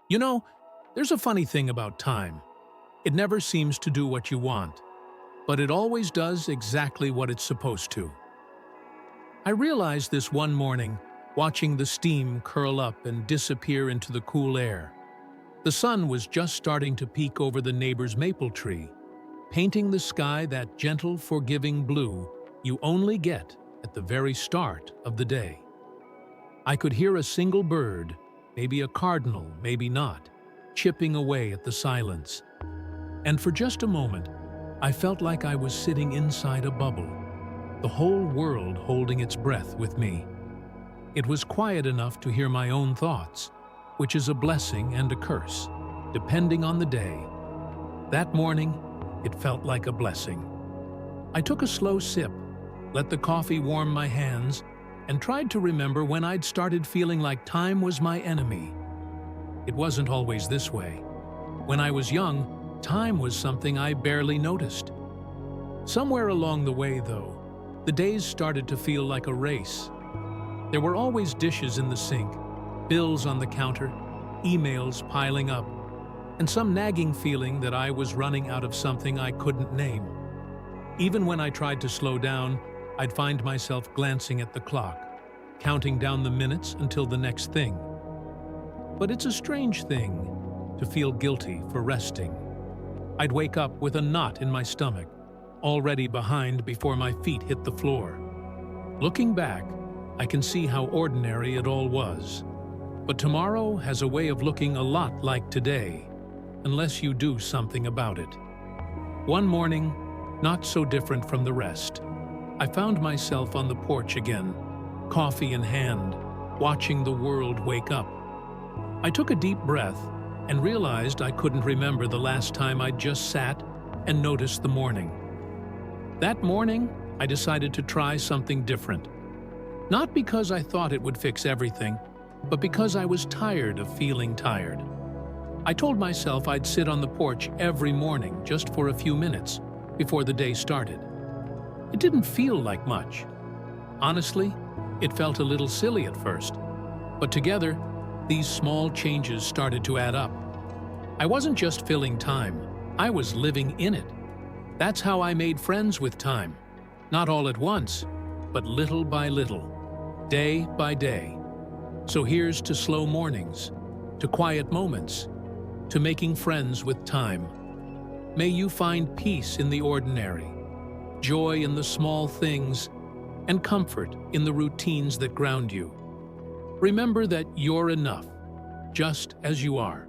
You know, there's a funny thing about time. It never seems to do what you want, but it always does exactly what it's supposed to. I realized this one morning, watching the steam curl up and disappear into the cool air. The sun was just starting to peek over the neighbor's maple tree, painting the sky that gentle, forgiving blue you only get at the very start of the day. I could hear a single bird, maybe a cardinal, maybe not, chipping away at the silence. And for just a moment, I felt like I was sitting inside a bubble, the whole world holding its breath with me. It was quiet enough to hear my own thoughts, which is a blessing and a curse, depending on the day. That morning, it felt like a blessing. I took a slow sip, let the coffee warm my hands, and tried to remember when I'd started feeling like time was my enemy. It wasn't always this way. When I was young, time was something I barely noticed. Somewhere along the way, though, the days started to feel like a race. There were always dishes in the sink, bills on the counter, emails piling up, and some nagging feeling that I was running out of something I couldn't name. Even when I tried to slow down, I'd find myself glancing at the clock, counting down the minutes until the next thing. But it's a strange thing to feel guilty for resting. I'd wake up with a knot in my stomach, already behind before my feet hit the floor. Looking back, I can see how ordinary it all was. But tomorrow has a way of looking a lot like today, unless you do something about it. One morning, not so different from the rest, I found myself on the porch again, coffee in hand, watching the world wake up. I took a deep breath and realized I couldn't remember the last time I'd just sat and noticed the morning. That morning, I decided to try something different. Not because I thought it would fix everything, but because I was tired of feeling tired. I told myself I'd sit on the porch every morning just for a few minutes before the day started. It didn't feel like much. Honestly, it felt a little silly at first, but together, these small changes started to add up. I wasn't just filling time, I was living in it. That's how I made friends with time. Not all at once, but little by little, day by day. So here's to slow mornings, to quiet moments, to making friends with time. May you find peace in the ordinary, joy in the small things, and comfort in the routines that ground you. Remember that you're enough, just as you are.